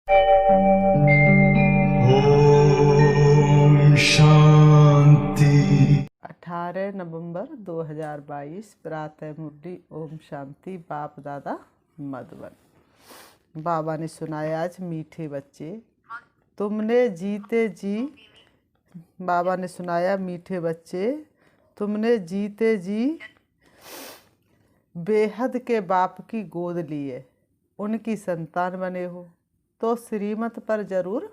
ओम शांति। 18 नवंबर 2022 प्रातः मुरली। ओम शांति। बाप दादा मधुबन। बाबा ने सुनाया आज मीठे बच्चे तुमने जीते जी। बाबा ने सुनाया मीठे बच्चे तुमने जीते जी बेहद के बाप की गोद लिए, उनकी संतान बने हो तो श्रीमत पर जरूर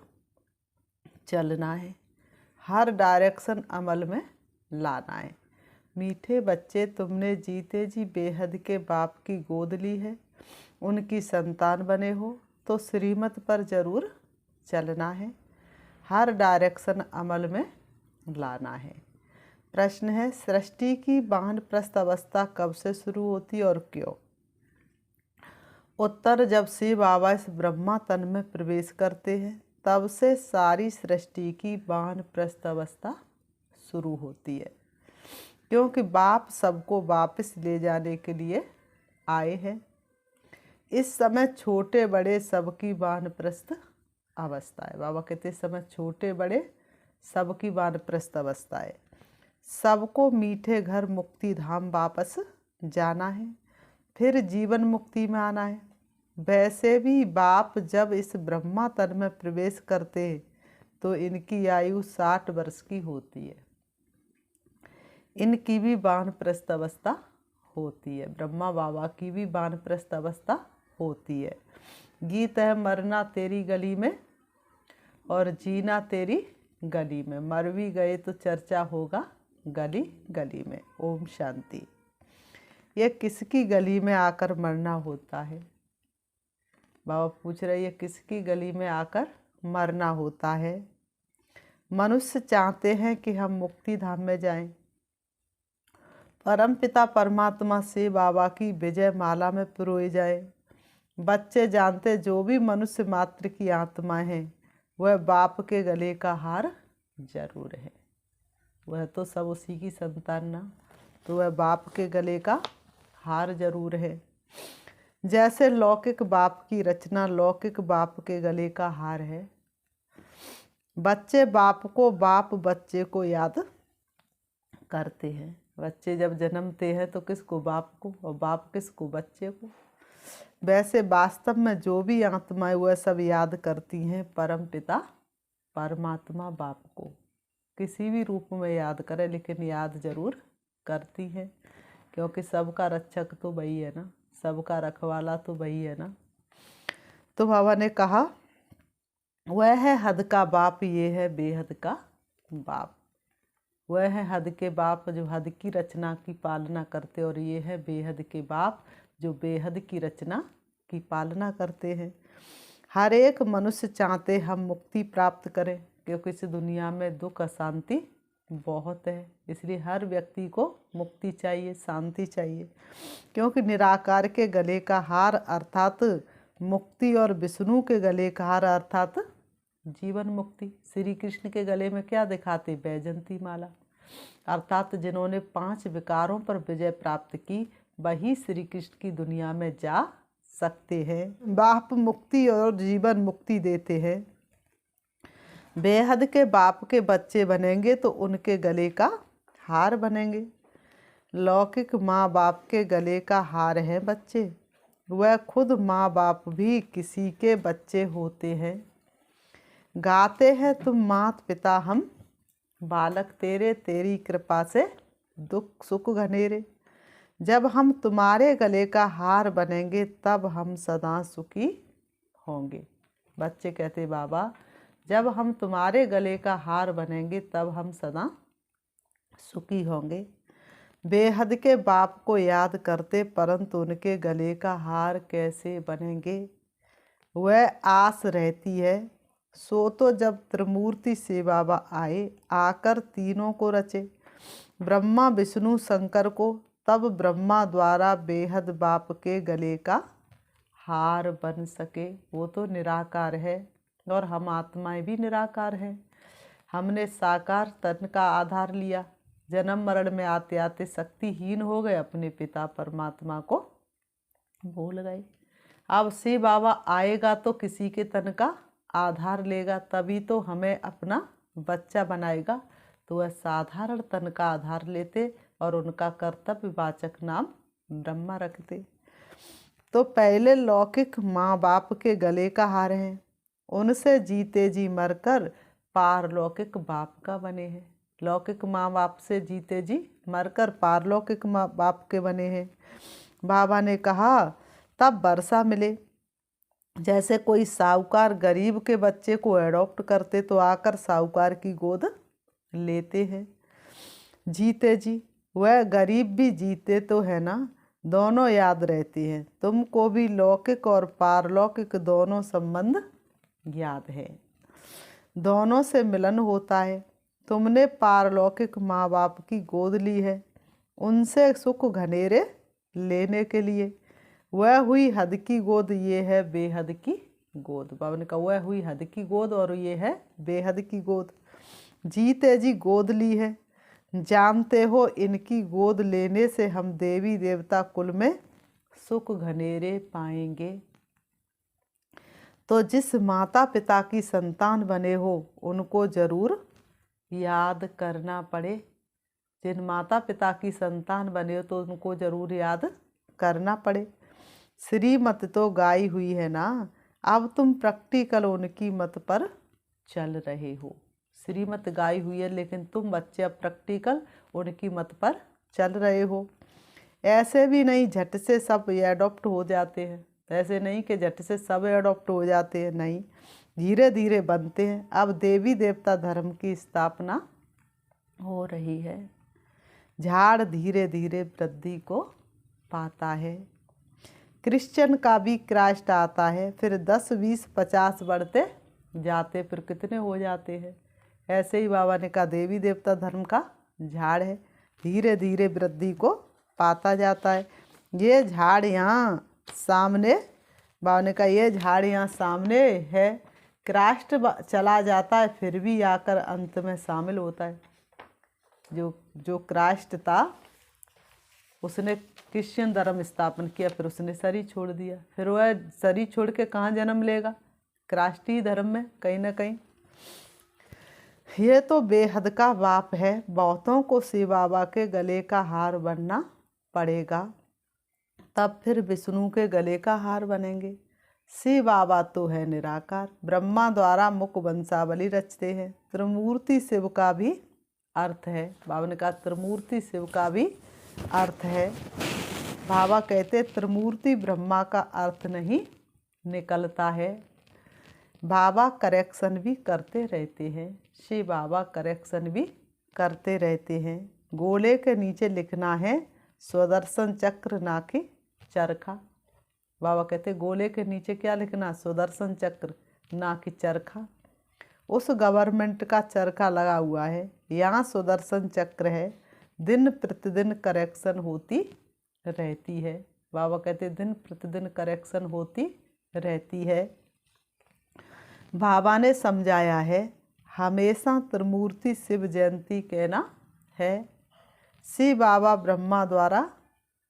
चलना है, हर डायरेक्शन अमल में लाना है। मीठे बच्चे तुमने जीते जी बेहद के बाप की गोद ली है, उनकी संतान बने हो तो श्रीमत पर जरूर चलना है, हर डायरेक्शन अमल में लाना है। प्रश्न है, सृष्टि की वानप्रस्थ अवस्था कब से शुरू होती और क्यों? उत्तर, जब शिव बाबा इस ब्रह्मा तन में प्रवेश करते हैं तब से सारी सृष्टि की वानप्रस्थ अवस्था शुरू होती है, क्योंकि बाप सबको वापस ले जाने के लिए आए हैं। इस समय छोटे बड़े सबकी वानप्रस्थ अवस्था है। बाबा कहते समय छोटे बड़े सबकी वानप्रस्थ अवस्था है। सबको मीठे घर मुक्ति धाम वापस जाना है, फिर जीवन मुक्ति में आना है। वैसे भी बाप जब इस ब्रह्मा तन में प्रवेश करते हैं तो इनकी आयु 60 वर्ष की होती है। इनकी भी वानप्रस्थ अवस्था होती है, ब्रह्मा बाबा की भी वानप्रस्थ अवस्था होती है। गीत है, मरना तेरी गली में और जीना तेरी गली में, मर भी गए तो चर्चा होगा गली गली में। ओम शांति। ये किसकी गली में आकर मरना होता है? बाबा पूछ रहे, ये किसकी गली में आकर मरना होता है? मनुष्य चाहते हैं कि हम मुक्ति धाम में जाएं, परम पिता परमात्मा से बाबा की विजय माला में पिरोए जाए। बच्चे जानते जो भी मनुष्य मात्र की आत्मा है वह बाप के गले का हार जरूर है। वह तो सब उसी की संतान ना, तो वह बाप के गले का हार जरूर है। जैसे लौकिक बाप की रचना लौकिक बाप के गले का हार है। बच्चे बाप को, बाप बच्चे को याद करते हैं। बच्चे जब जन्मते हैं तो किसको? बाप को, और बाप किसको? बच्चे को। वैसे वास्तव में जो भी आत्माएं वह सब याद करती हैं परम पिता परमात्मा बाप को। किसी भी रूप में याद करे लेकिन याद जरूर करती है, क्योंकि सबका रक्षक तो वही है ना, सबका रखवाला तो वही है ना। तो बाबा ने कहा वह है हद का बाप, ये है बेहद का बाप। वह है हद के बाप जो हद की रचना की पालना करते, और ये है बेहद के बाप जो बेहद की रचना की पालना करते हैं। हर एक मनुष्य चाहते हम मुक्ति प्राप्त करें, क्योंकि इस दुनिया में दुख अशांति बहुत है। इसलिए हर व्यक्ति को मुक्ति चाहिए, शांति चाहिए, क्योंकि निराकार के गले का हार अर्थात मुक्ति और विष्णु के गले का हार अर्थात जीवन मुक्ति। श्री कृष्ण के गले में क्या दिखाते? बैजंती माला। अर्थात जिन्होंने 5 विकारों पर विजय प्राप्त की वही श्री कृष्ण की दुनिया में जा सकते हैं। बाप मुक्ति और जीवन मुक्ति देते हैं। बेहद के बाप के बच्चे बनेंगे तो उनके गले का हार बनेंगे। लौकिक माँ बाप के गले का हार है बच्चे, वह खुद माँ बाप भी किसी के बच्चे होते हैं। गाते हैं तुम मात पिता हम बालक तेरे, तेरी कृपा से दुख सुख घनेरे। जब हम तुम्हारे गले का हार बनेंगे तब हम सदा सुखी होंगे। बच्चे कहते बाबा जब हम तुम्हारे गले का हार बनेंगे तब हम सदा सुखी होंगे। बेहद के बाप को याद करते, परंतु उनके गले का हार कैसे बनेंगे वह आस रहती है। सो तो जब त्रिमूर्ति से बाबा आए आकर तीनों को रचे, ब्रह्मा विष्णु शंकर को, तब ब्रह्मा द्वारा बेहद बाप के गले का हार बन सके। वो तो निराकार है और हम आत्माएं भी निराकार हैं। हमने साकार तन का आधार लिया, जन्म मरण में आते आते शक्तिहीन हो गए, अपने पिता परमात्मा को भूल गए। अब शिव बाबा आएगा तो किसी के तन का आधार लेगा, तभी तो हमें अपना बच्चा बनाएगा। तो वह साधारण तन का आधार लेते और उनका कर्तव्यवाचक नाम ब्रह्मा रखते। तो पहले लौकिक माँ बाप के गले का हार हैं, उनसे जीते जी मरकर पारलौकिक बाप का बने हैं। लौकिक माँ बाप से जीते जी मरकर पारलौकिक माँ बाप के बने हैं। बाबा ने कहा तब वर्षा मिले। जैसे कोई साहूकार गरीब के बच्चे को एडॉप्ट करते तो आकर साहूकार की गोद लेते हैं। जीते जी वह गरीब भी जीते तो है ना, दोनों याद रहते हैं। तुमको भी लौकिक और पारलौकिक दोनों संबंध याद है, दोनों से मिलन होता है। तुमने पारलौकिक माँ बाप की गोद ली है, उनसे सुख घनेरे लेने के लिए। वह हुई हद की गोद, ये है बेहद की गोद। बाबा ने कहा वह हुई हद की गोद और ये है बेहद की गोद। जीते जी गोद ली है, जानते हो इनकी गोद लेने से हम देवी देवता कुल में सुख घनेरे पाएंगे। तो जिस माता पिता की संतान बने हो उनको जरूर याद करना पड़े। जिन माता पिता की संतान बने हो तो उनको जरूर याद करना पड़े। श्रीमत तो गाई हुई है ना, अब तुम प्रैक्टिकल उनकी मत पर चल रहे हो। श्रीमत गाई हुई है लेकिन तुम बच्चे अब प्रैक्टिकल उनकी मत पर चल रहे हो। ऐसे भी नहीं झट से सब एडॉप्ट हो जाते हैं, ऐसे नहीं कि झट से सब एडॉप्ट हो जाते हैं, नहीं, धीरे धीरे बनते हैं। अब देवी देवता धर्म की स्थापना हो रही है, झाड़ धीरे धीरे वृद्धि को पाता है। क्रिश्चियन का भी क्राइस्ट आता है, फिर 10, 20, 50 बढ़ते जाते, फिर कितने हो जाते हैं। ऐसे ही बाबा ने कहा देवी देवता धर्म का झाड़ है, धीरे धीरे वृद्धि को पाता जाता है। ये झाड़ यहाँ सामने, बाबा ने कहा ये झाड़ यहाँ सामने है। क्राइस्ट चला जाता है फिर भी आकर अंत में शामिल होता है। जो क्राइस्ट था उसने क्रिश्चियन धर्म स्थापन किया, फिर उसने शरीर छोड़ दिया, फिर वह शरीर छोड़ के कहाँ जन्म लेगा, क्राइस्टी धर्म में कहीं ना कहीं। ये तो बेहद का बाप है। बहुतों को शिव बाबा के गले का हार बनना पड़ेगा, तब फिर विष्णु के गले का हार बनेंगे। शिव बाबा तो है निराकार, ब्रह्मा द्वारा मुख वंशावली रचते हैं। त्रिमूर्ति शिव का भी अर्थ है। बाबा ने कहा त्रिमूर्ति शिव का भी अर्थ है। बाबा कहते त्रिमूर्ति ब्रह्मा का अर्थ नहीं निकलता है। बाबा करेक्शन भी करते रहते हैं, शिव बाबा करेक्शन भी करते रहते हैं। गोले के नीचे लिखना है सुदर्शन चक्र ना कि चरखा। बाबा कहते गोले के नीचे क्या लिखना, सुदर्शन चक्र ना कि चरखा। उस गवर्नमेंट का चरखा लगा हुआ है, यहाँ सुदर्शन चक्र है। दिन प्रतिदिन करेक्शन होती रहती है। बाबा कहते दिन प्रतिदिन करेक्शन होती रहती है। बाबा ने समझाया है हमेशा त्रिमूर्ति शिव जयंती कहना है। शिव बाबा ब्रह्मा द्वारा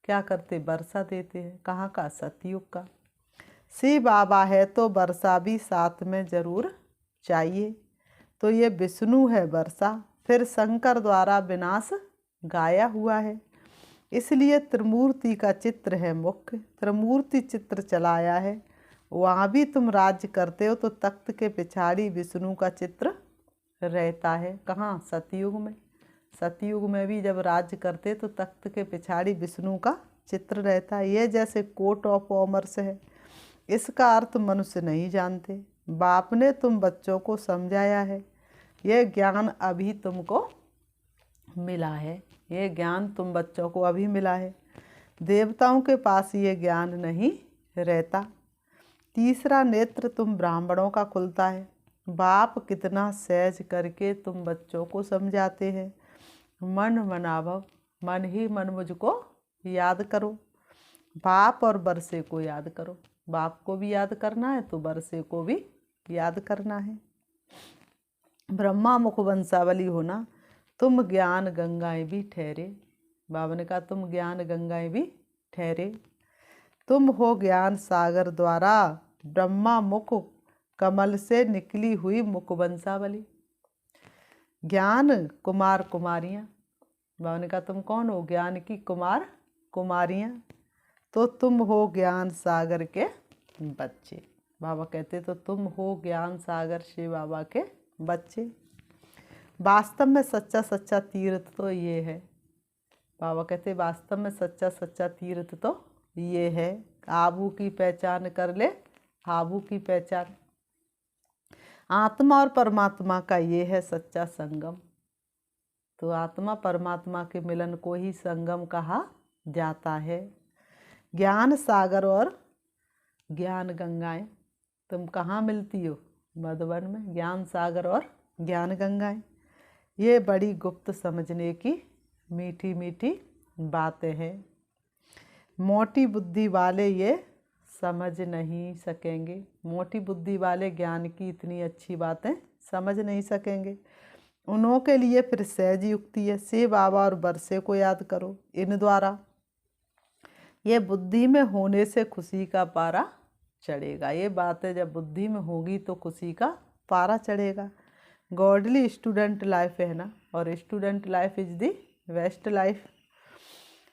क्या करते, वर्षा देते हैं। कहाँ का, सतयुग का। शिव बाबा है तो वर्षा भी साथ में जरूर चाहिए। तो ये विष्णु है वर्षा, फिर शंकर द्वारा विनाश गाया हुआ है, इसलिए त्रिमूर्ति का चित्र है मुख्य। त्रिमूर्ति चित्र चलाया है, वहाँ भी तुम राज्य करते हो तो तख्त के पिछाड़ी विष्णु का चित्र रहता है। कहाँ, सतयुग में। सतयुग में भी जब राज्य करते तो तख्त के पिछाड़ी विष्णु का चित्र रहता है। ये जैसे कोट ऑफ ऑमर्स है, इसका अर्थ मनुष्य नहीं जानते। बाप ने तुम बच्चों को समझाया है, यह ज्ञान अभी तुमको मिला है। ये ज्ञान तुम बच्चों को अभी मिला है, देवताओं के पास ये ज्ञान नहीं रहता। तीसरा नेत्र तुम ब्राह्मणों का खुलता है। बाप कितना सहज करके तुम बच्चों को समझाते हैं। मन मनाभव, मन ही मन मुझको याद करो। बाप और बरसे को याद करो। बाप को भी याद करना है तो बरसे को भी याद करना है। ब्रह्मा मुख वंशावली होना, तुम ज्ञान गंगाएं भी ठहरे। बाबा ने कहा तुम ज्ञान गंगाएं भी ठहरे। तुम हो ज्ञान सागर द्वारा ब्रह्मा मुख कमल से निकली हुई मुखवंशावली। ज्ञान कुमार कुमारियाँ, बाबा ने कहा तुम कौन हो? ज्ञान की कुमार कुमारियाँ, तो तुम हो ज्ञान सागर के बच्चे। बाबा कहते तो तुम हो ज्ञान सागर से बाबा के बच्चे। वास्तव में सच्चा सच्चा तीर्थ तो ये है। बाबा कहते वास्तव में सच्चा सच्चा तीर्थ तो ये है। आबू की पहचान कर ले आबू की पहचान। आत्मा और परमात्मा का ये है सच्चा संगम। तो आत्मा परमात्मा के मिलन को ही संगम कहा जाता है। ज्ञान सागर और ज्ञान गंगाएं तुम कहाँ मिलती हो? मधुबन में। ज्ञान सागर और ज्ञान गंगाएं, ये बड़ी गुप्त समझने की मीठी मीठी बातें हैं। मोटी बुद्धि वाले ये समझ नहीं सकेंगे। मोटी बुद्धि वाले ज्ञान की इतनी अच्छी बातें समझ नहीं सकेंगे। उन्हों के लिए फिर सहज युक्ति है। से बाबा और बरसे को याद करो। इन द्वारा ये बुद्धि में होने से खुशी का पारा चढ़ेगा। ये बातें जब बुद्धि में होगी तो खुशी का पारा चढ़ेगा। गॉडली स्टूडेंट लाइफ है ना, और student life is the best life.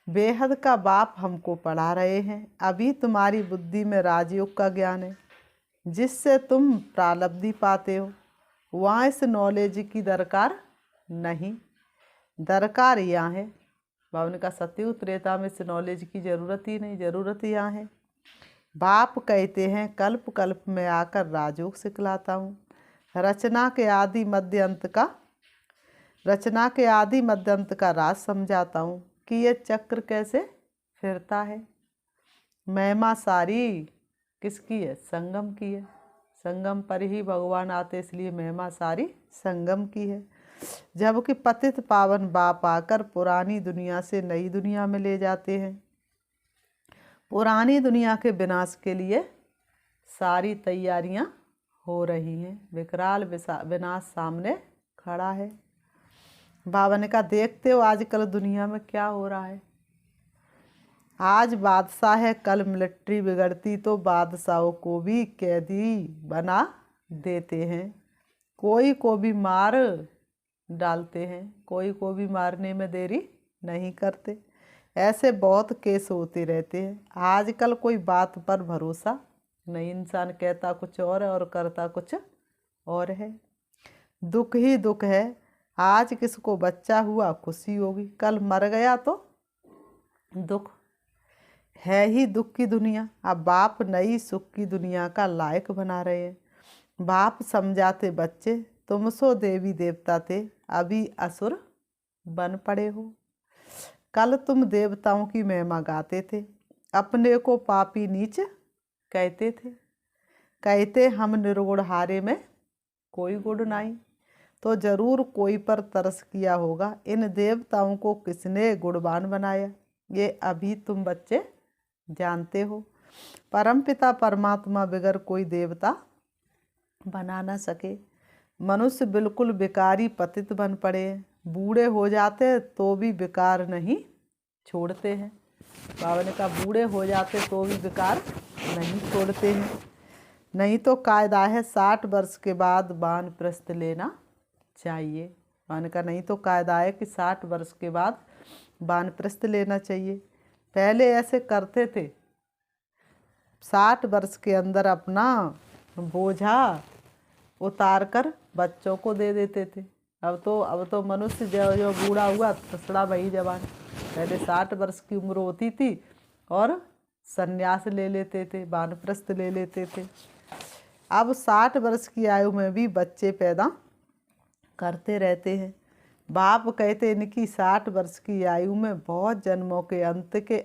बेहद का बाप हमको पढ़ा रहे हैं। अभी तुम्हारी बुद्धि में राजयोग का ज्ञान है जिससे तुम प्रालब्धि पाते हो। वहाँ इस नॉलेज की दरकार नहीं, दरकार यहाँ है। बाबा ने कहा सतयुग त्रेता में इस नॉलेज की ज़रूरत ही नहीं, ज़रूरत यहाँ है। बाप कहते हैं कल्प कल्प में आकर राजयोग सिखलाता हूँ। रचना के आदि मध्य अंत का राज समझाता हूँ कि ये चक्र कैसे फिरता है। महिमा सारी किसकी है? संगम की है। संगम पर ही भगवान आते, इसलिए महिमा सारी संगम की है। जबकि पतित पावन बाप आकर पुरानी दुनिया से नई दुनिया में ले जाते हैं। पुरानी दुनिया के विनाश के लिए सारी तैयारियां हो रही हैं। विकराल विनाश सामने खड़ा है। बाबा ने कहा देखते हो आजकल दुनिया में क्या हो रहा है। आज बादशाह है, कल मिलिट्री बिगड़ती तो बादशाहों को भी कैदी बना देते हैं। कोई को भी मार डालते हैं, कोई को भी मारने में देरी नहीं करते। ऐसे बहुत केस होते रहते हैं। आजकल कोई बात पर भरोसा नहीं। इंसान कहता कुछ और है और करता कुछ और है। दुख ही दुख है। आज किसको बच्चा हुआ खुशी होगी, कल मर गया तो दुख। है ही दुख की दुनिया। अब बाप नई सुख की दुनिया का लायक बना रहे हैं। बाप समझाते बच्चे तुम सो देवी देवता थे, अभी असुर बन पड़े हो। कल तुम देवताओं की महिमा गाते थे, अपने को पापी नीच कहते थे। कहते हम निर्गुण हारे में कोई गुण नहीं। तो जरूर कोई पर तरस किया होगा। इन देवताओं को किसने गुणवान बनाया, ये अभी तुम बच्चे जानते हो। परमपिता परमात्मा बगैर कोई देवता बना ना सके। मनुष्य बिल्कुल बेकारी पतित बन पड़े। बूढ़े हो जाते तो भी बेकार नहीं छोड़ते हैं। बाबा ने कहा बूढ़े हो जाते तो भी बेकार नहीं छोड़ते हैं। नहीं तो कायदा है 60 वर्ष के बाद वानप्रस्थ लेना चाहिए। बाबा ने कहा नहीं तो कायदा है कि 60 वर्ष के बाद वानप्रस्थ लेना चाहिए। पहले ऐसे करते थे, 60 वर्ष के अंदर अपना बोझा उतार कर बच्चों को दे देते थे। अब तो मनुष्य जो बूढ़ा हुआ तसड़ा वही जवान। पहले 60 वर्ष की उम्र होती थी और संन्यास ले लेते थे, वानप्रस्थ ले लेते थे। अब 60 वर्ष की आयु में भी बच्चे पैदा करते रहते हैं। बाप कहते इनकी 60 वर्ष की आयु में बहुत जन्मों के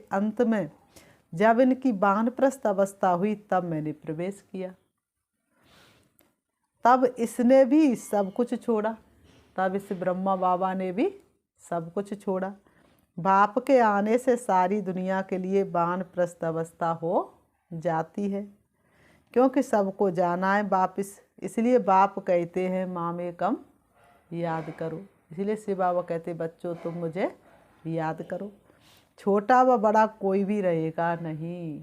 अंत में जब इनकी वानप्रस्थ अवस्था हुई तब मैंने प्रवेश किया। तब इसने भी सब कुछ छोड़ा। तब इस ब्रह्मा बाबा ने भी सब कुछ छोड़ा। बाप के आने से सारी दुनिया के लिए वानप्रस्थ अवस्था हो जाती है, क्योंकि सबको जाना है वापिस। इसलिए बाप कहते हैं मामे कम याद करो। इसलिए शिव बाबा कहते बच्चों तुम मुझे याद करो। छोटा व बड़ा कोई भी रहेगा नहीं।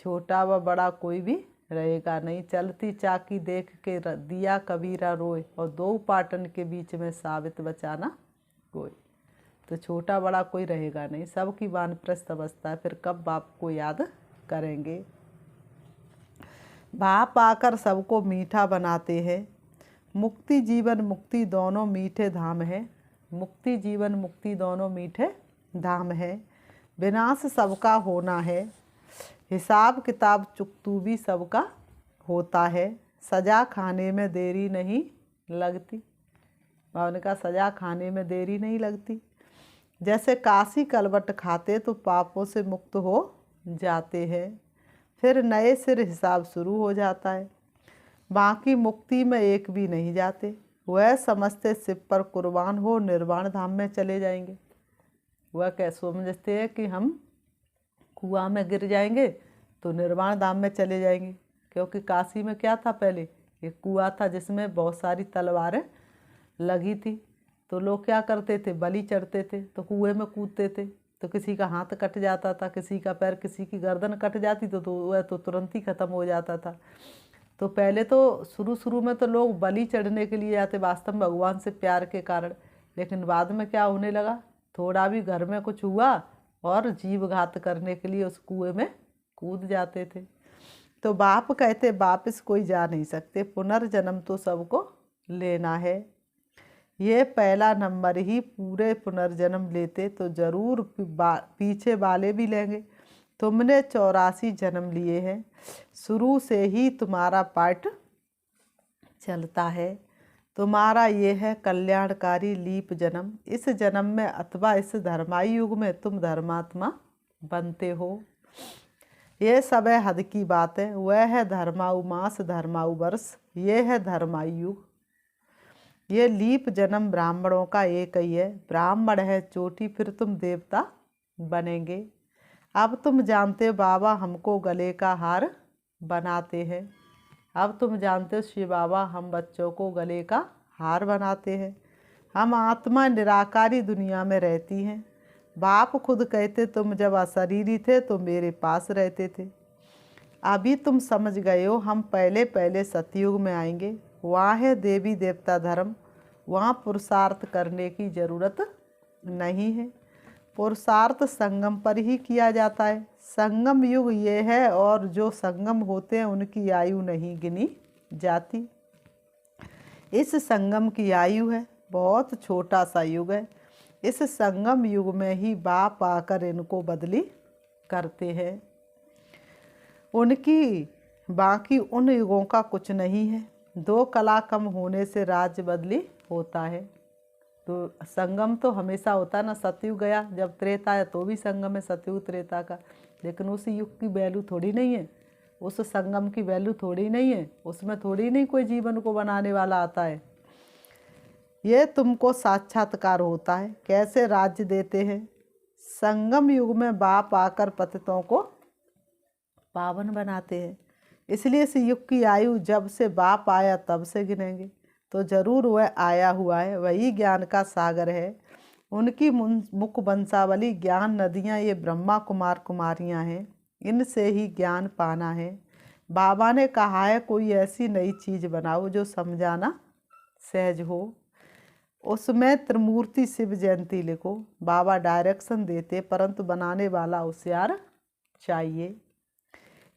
छोटा व बड़ा कोई भी रहेगा नहीं। चलती चाकी देख के दिया कबीरा रोए, और दो पाटन के बीच में साबित बचाना कोई। तो छोटा बड़ा कोई रहेगा नहीं, सबकी वानप्रस्थ अवस्था है, फिर कब बाप को याद करेंगे। बाप आकर सबको मीठा बनाते हैं। मुक्ति जीवन मुक्ति दोनों मीठे धाम है। मुक्ति जीवन मुक्ति दोनों मीठे धाम है। विनाश सबका होना है, हिसाब किताब चुकतू भी सबका होता है। सजा खाने में देरी नहीं लगती। बाबा ने कहा सजा खाने में देरी नहीं लगती। जैसे काशी कलवट खाते तो पापों से मुक्त हो जाते हैं, फिर नए सिर हिसाब शुरू हो जाता है। बाकी मुक्ति में एक भी नहीं जाते, वह समझते शिव पर कुर्बान हो निर्वाण धाम में चले जाएंगे। वह कैसे समझते हैं कि हम कुआं में गिर जाएंगे तो निर्वाण धाम में चले जाएंगे, क्योंकि काशी में क्या था, पहले एक कुआं था जिसमें बहुत सारी तलवारें लगी थी। तो लोग क्या करते थे, बलि चढ़ते थे तो कुएं में कूदते थे, तो किसी का हाथ कट जाता था, किसी का पैर, किसी की गर्दन कट जाती तो वह तो तुरंत ही ख़त्म हो जाता था। तो पहले तो शुरू में तो लोग बलि चढ़ने के लिए जाते, वास्तव में भगवान से प्यार के कारण। लेकिन बाद में क्या होने लगा, थोड़ा भी घर में कुछ हुआ और जीव घात करने के लिए उस कुएं में कूद जाते थे। तो बाप कहते वापस कोई जा नहीं सकते, पुनर्जन्म तो सबको लेना है। ये पहला नंबर ही पूरे पुनर्जन्म लेते तो ज़रूर पीछे वाले भी लेंगे। तुमने 84 जन्म लिए हैं, शुरू से ही तुम्हारा पाठ चलता है। तुम्हारा ये है कल्याणकारी लीप जन्म। इस जन्म में अथवा इस धर्मायुग में तुम धर्मात्मा बनते हो। ये सब है हद की बात है। वह है धर्माऊ मास धर्माऊ वर्ष, ये है धर्मायुग। ये लीप जन्म ब्राह्मणों का एक ही है। ब्राह्मण है चोटी, फिर तुम देवता बनेंगे। अब तुम जानते हो बाबा हमको गले का हार बनाते हैं। अब तुम जानते हो शिव बाबा हम बच्चों को गले का हार बनाते हैं। हम आत्मा निराकारी दुनिया में रहती हैं। बाप खुद कहते तुम जब अशरीरी थे तो मेरे पास रहते थे। अभी तुम समझ गए हो हम पहले पहले सतयुग में आएंगे। वहाँ है देवी देवता धर्म, वहाँ पुरुषार्थ करने की ज़रूरत नहीं है। पुरुषार्थ संगम पर ही किया जाता है। संगम युग ये है, और जो संगम होते हैं उनकी आयु नहीं गिनी जाती। इस संगम की आयु है, बहुत छोटा सा युग है। इस संगम युग में ही बाप आकर इनको बदली करते हैं। उनकी बाकी उन युगों का कुछ नहीं है। 2 कला कम होने से राज्य बदली होता है। तो संगम तो हमेशा होता है ना, सतयुग गया, जब त्रेता है तो भी संगम है, सतयुग त्रेता का। लेकिन उस युग की वैल्यू थोड़ी नहीं है, उस संगम की वैल्यू थोड़ी नहीं है, उसमें थोड़ी नहीं कोई जीवन को बनाने वाला आता है। ये तुमको साक्षात्कार होता है कैसे राज्य देते हैं। संगम युग में बाप आकर पतितों को पावन बनाते हैं। इसलिए इस युग की आयु जब से बाप आया तब से गिनेंगे तो जरूर वह आया हुआ है, वही ज्ञान का सागर है। उनकी मुख वंशावली ज्ञान नदियाँ ये ब्रह्मा कुमार कुमारियाँ हैं, इनसे ही ज्ञान पाना है। बाबा ने कहा है कोई ऐसी नई चीज़ बनाओ जो समझाना सहज हो, उसमें त्रिमूर्ति शिव जयंती लिखो। बाबा डायरेक्शन देते, परंतु बनाने वाला होशियार चाहिए।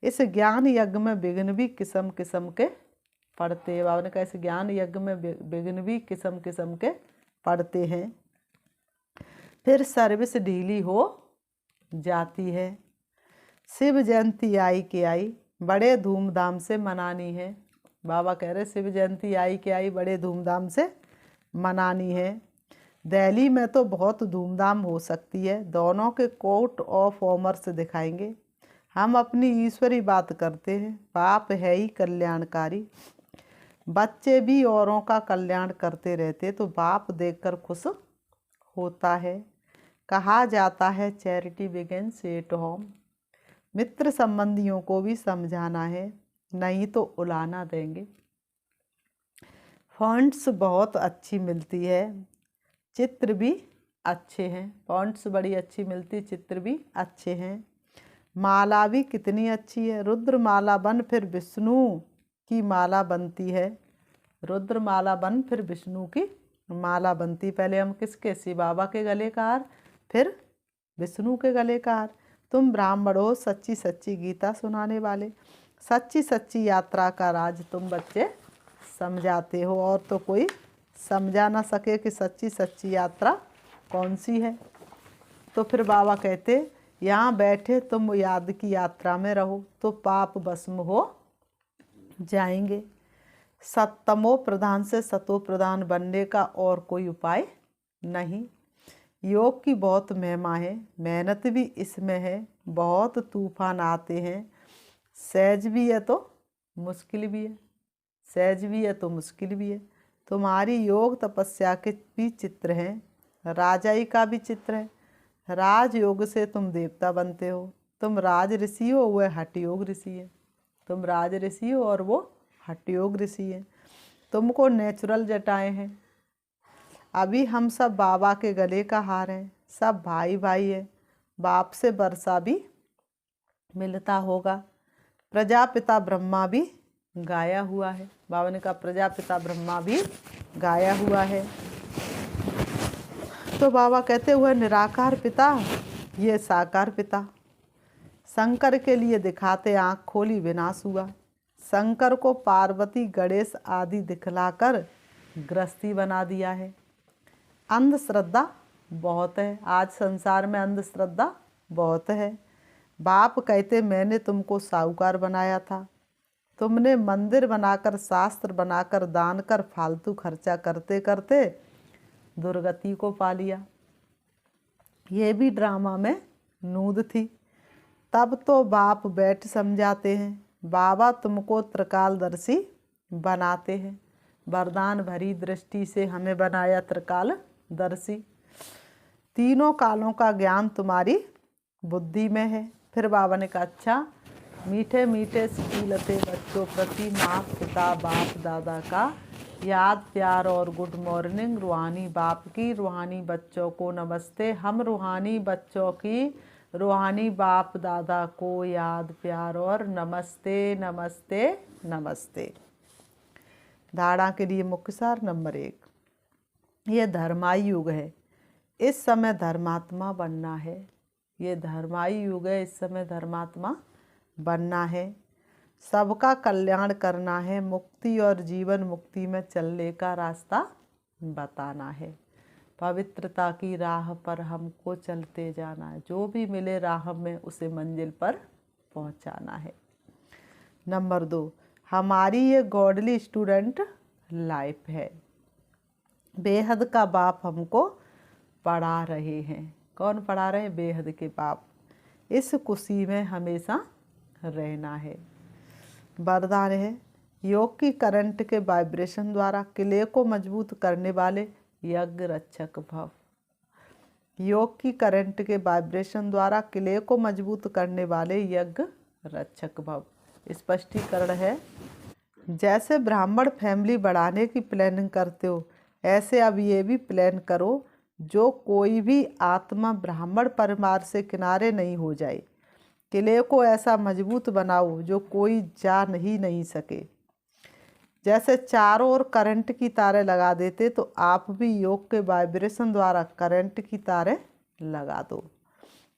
इस ज्ञान यज्ञ में विघ्न भी किस्म किस्म के पढ़ते हैं। बाबा ने कहा इस ज्ञान यज्ञ में विघ्न भी किस्म किस्म के पढ़ते हैं। फिर सर्विस ढीली हो जाती है। शिव जयंती आई के आई, बड़े धूमधाम से मनानी है। बाबा कह रहे शिव जयंती आई के आई, बड़े धूमधाम से मनानी है। दिल्ली में तो बहुत धूमधाम हो सकती है। दोनों के कोर्ट ऑफ ऑमर्स दिखाएंगे। हम अपनी ईश्वरी बात करते हैं। बाप है ही कल्याणकारी। बच्चे भी औरों का कल्याण करते रहते तो बाप देखकर खुश होता है। कहा जाता है चैरिटी बिगिंस एट होम। मित्र संबंधियों को भी समझाना है, नहीं तो उलाना देंगे। फॉन्ट्स बहुत अच्छी मिलती है, चित्र भी अच्छे हैं। फॉन्ट्स बड़ी अच्छी मिलती, चित्र भी अच्छे हैं। माला भी कितनी अच्छी है, रुद्र माला बन फिर विष्णु की माला बनती है। रुद्र माला बन फिर विष्णु की माला बनती। पहले हम किसके? शिव बाबा के गले का हार, फिर विष्णु के गले का हार। तुम ब्राह्मण हो, सच्ची सच्ची गीता सुनाने वाले, सच्ची सच्ची यात्रा का राज तुम बच्चे समझाते हो, और तो कोई समझा ना सके कि सच्ची सच्ची यात्रा कौन सी है। तो फिर बाबा कहते, यहाँ बैठे तुम याद की यात्रा में रहो तो पाप भस्म हो जाएंगे। सत्तमो प्रधान से सतो प्रधान बनने का और कोई उपाय नहीं। योग की बहुत महिमा है, मेहनत भी इसमें है, बहुत तूफान आते हैं, सहज भी है तो मुश्किल भी है, सहज भी है तो मुश्किल भी है। तुम्हारी योग तपस्या के भी चित्र हैं, राजाई का भी चित्र है। राजयोग से तुम देवता बनते हो। तुम राज ऋषि हो, वह हठ योग ऋषि है। तुम राज ऋषि हो और वो हठ योग ऋषि है। तुमको नेचुरल जटाएं हैं। अभी हम सब बाबा के गले का हार हैं, सब भाई भाई है। बाप से वर्षा भी मिलता होगा। प्रजापिता ब्रह्मा भी गाया हुआ है। बाबा ने कहा प्रजापिता ब्रह्मा भी गाया हुआ है। तो बाबा कहते हुए निराकार पिता, ये साकार पिता। शंकर के लिए दिखाते आँख खोली विनाश हुआ। शंकर को पार्वती गणेश आदि दिखलाकर गृहस्थी बना दिया है। अंधश्रद्धा बहुत है, आज संसार में अंधश्रद्धा बहुत है। बाप कहते मैंने तुमको साहूकार बनाया था, तुमने मंदिर बनाकर शास्त्र बनाकर दान कर फालतू खर्चा करते करते दुर्गति को पा लिया। ये भी ड्रामा में नूद थी। तब तो बाप बैठ समझाते हैं, बाबा तुमको त्रिकालदर्शी बनाते हैं। वरदान भरी दृष्टि से हमें बनाया त्रिकालदर्शी। तीनों कालों का ज्ञान तुम्हारी बुद्धि में है। फिर बाबा ने कहा अच्छा, मीठे मीठे सुशीलते बच्चों प्रति माँ पिता बाप दादा का याद प्यार और गुड मॉर्निंग। रूहानी बाप की रूहानी बच्चों को नमस्ते। हम रूहानी बच्चों की रूहानी बाप दादा को याद प्यार और नमस्ते नमस्ते नमस्ते। धारणा के लिए मुख्य सार नंबर 1, ये धर्मायु युग है, इस समय धर्मात्मा बनना है। ये धर्मायु युग है, इस समय धर्मात्मा बनना है। सबका कल्याण करना है, मुक्ति और जीवन मुक्ति में चलने का रास्ता बताना है। पवित्रता की राह पर हमको चलते जाना है, जो भी मिले राह में उसे मंजिल पर पहुंचाना है। नंबर 2, हमारी ये गॉडली स्टूडेंट लाइफ है। बेहद का बाप हमको पढ़ा रहे हैं। कौन पढ़ा रहे हैं? बेहद के बाप। इस खुशी में हमेशा रहना है। वरदान है, योग की करंट के वाइब्रेशन द्वारा किले को मजबूत करने वाले यज्ञ रक्षक भव। योग की करंट के वाइब्रेशन द्वारा किले को मजबूत करने वाले यज्ञ रक्षक भव। स्पष्टीकरण है, जैसे ब्राह्मण फैमिली बढ़ाने की प्लानिंग करते हो, ऐसे अब ये भी प्लान करो जो कोई भी आत्मा ब्राह्मण परिवार से किनारे नहीं हो जाए। किले को ऐसा मजबूत बनाओ जो कोई जा नहीं सके। जैसे चारों ओर करंट की तारें लगा देते, तो आप भी योग के वाइब्रेशन द्वारा करंट की तारें लगा दो।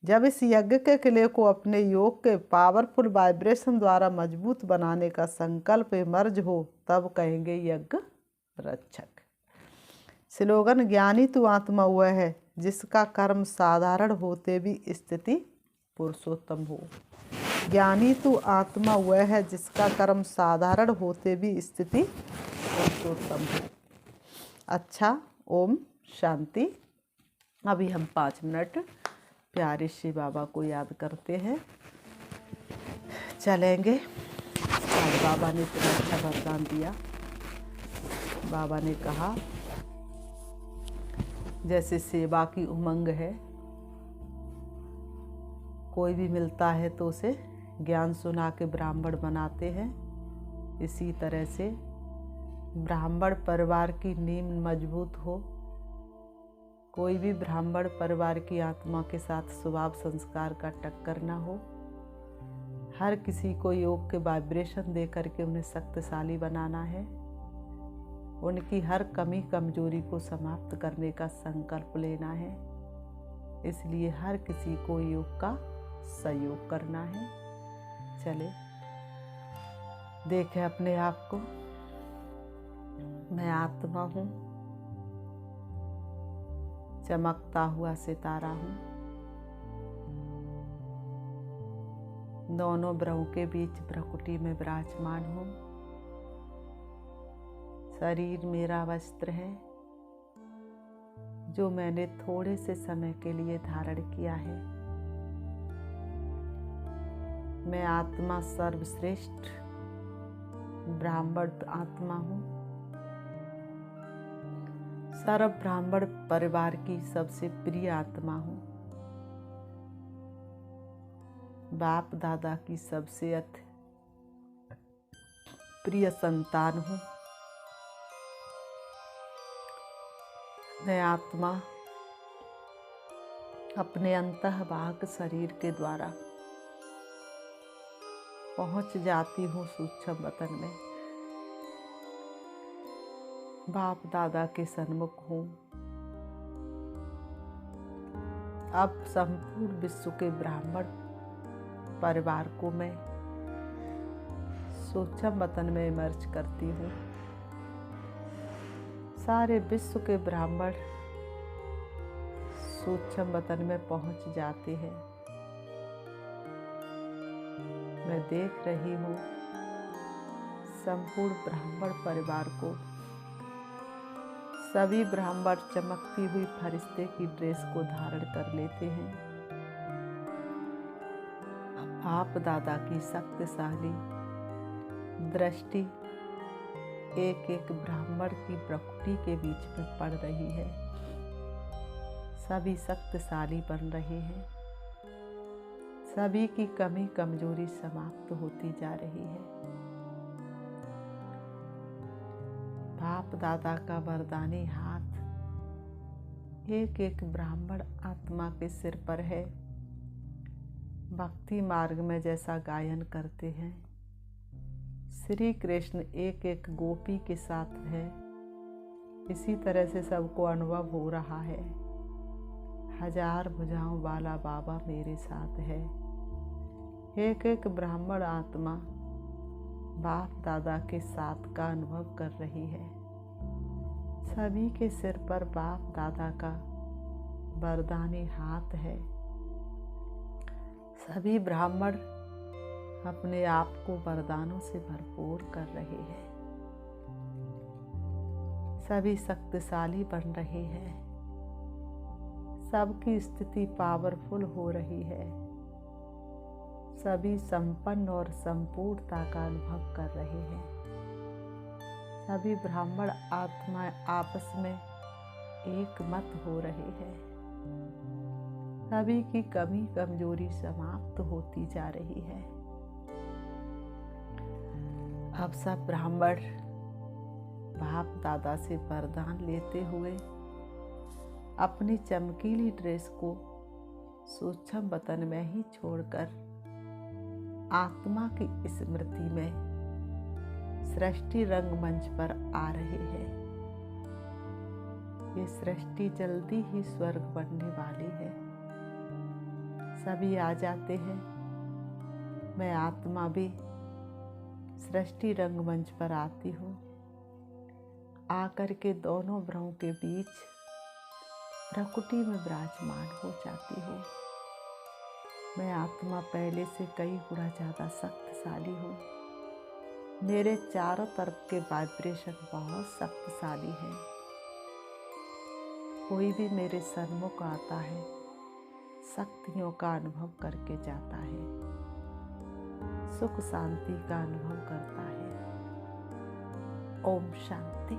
जब इस यज्ञ के किले को अपने योग के पावरफुल वाइब्रेशन द्वारा मजबूत बनाने का संकल्प इमर्ज हो, तब कहेंगे यज्ञ रक्षक। स्लोगन, ज्ञानी तू आत्मा वह है जिसका कर्म साधारण होते भी स्थिति पुरुषोत्तम हो। ज्ञानी तू आत्मा वह है जिसका कर्म साधारण होते भी स्थिति पुरुषोत्तम हो। अच्छा, ओम शांति। अभी हम 5 मिनट प्यारे श्री बाबा को याद करते हैं, चलेंगे। आज बाबा ने इतना अच्छा वरदान दिया। बाबा ने कहा जैसे सेवा की उमंग है, कोई भी मिलता है तो उसे ज्ञान सुना के ब्राह्मण बनाते हैं, इसी तरह से ब्राह्मण परिवार की नींव मजबूत हो। कोई भी ब्राह्मण परिवार की आत्मा के साथ स्वभाव संस्कार का टक्कर न हो, हर किसी को योग के वाइब्रेशन दे करके उन्हें शक्तिशाली बनाना है। उनकी हर कमी कमजोरी को समाप्त करने का संकल्प लेना है। इसलिए हर किसी को योग का सहयोग करना है। चले देखें अपने आप को। मैं आत्मा हूँ, चमकता हुआ सितारा हूँ। दोनों ब्रहों के बीच भ्रकुटी में विराजमान हूँ। शरीर मेरा वस्त्र है जो मैंने थोड़े से समय के लिए धारण किया है। मैं आत्मा सर्वश्रेष्ठ ब्राह्मण आत्मा हूँ। सर्व ब्राह्मण परिवार की सबसे प्रिय आत्मा हूँ। बाप दादा की सबसे अति प्रिय संतान हूँ। मैं आत्मा अपने अंतःभाग शरीर के द्वारा पहुंच जाती हूँ सूक्ष्म वतन में। बाप दादा के सन्मुख हूँ। अब संपूर्ण विश्व के ब्राह्मण परिवार को मैं सूक्ष्म वतन में इमर्ज करती हूँ। सारे विश्व के ब्राह्मण सूक्ष्म वतन में पहुंच जाते हैं। मैं देख रही हूँ संपूर्ण ब्राह्मण परिवार को। सभी ब्राह्मण चमकती हुई फरिश्ते की ड्रेस को धारण कर लेते हैं। बाप दादा की शक्तिशाली दृष्टि एक एक ब्राह्मण की प्रकृति के बीच में पड़ रही है। सभी शक्तिशाली बन रहे हैं। सभी की कमी कमजोरी समाप्त होती जा रही है। बाप दादा का वरदानी हाथ एक एक ब्राह्मण आत्मा के सिर पर है। भक्ति मार्ग में जैसा गायन करते हैं, श्री कृष्ण एक एक गोपी के साथ है, इसी तरह से सबको अनुभव हो रहा है। हजार भुजाओं वाला बाबा मेरे साथ है। एक एक ब्राह्मण आत्मा बाप दादा के साथ का अनुभव कर रही है। सभी के सिर पर बाप दादा का वरदानी हाथ है। सभी ब्राह्मण अपने आप को वरदानों से भरपूर कर रहे हैं। सभी शक्तिशाली बन रहे हैं। सबकी स्थिति पावरफुल हो रही है। सभी संपन्न और संपूर्णता का अनुभव कर रहे हैं। सभी ब्राह्मण आत्माएं आपस में एक मत हो रहे हैं। सभी की कमी कमजोरी समाप्त होती जा रही है। अब सब ब्राह्मण बाप दादा से वरदान लेते हुए अपनी चमकीली ड्रेस को सूक्ष्म वतन में ही छोड़कर आत्मा की स्मृति में सृष्टि रंगमंच पर आ रहे हैं। ये सृष्टि जल्दी ही स्वर्ग बनने वाली है। सभी आ जाते हैं। मैं आत्मा भी सृष्टि रंगमंच पर आती हूँ। आकर के दोनों ब्रहों के बीच प्रकृति में विराजमान हो जाती हूँ। मैं आत्मा पहले से कई गुना ज़्यादा शक्तिशाली हूँ। मेरे चारों तरफ के वाइब्रेशन बहुत शक्तिशाली हैं। कोई भी मेरे सन्मुख आता है, शक्तियों का अनुभव करके जाता है, सुख शांति का अनुभव करता है। ओम शांति।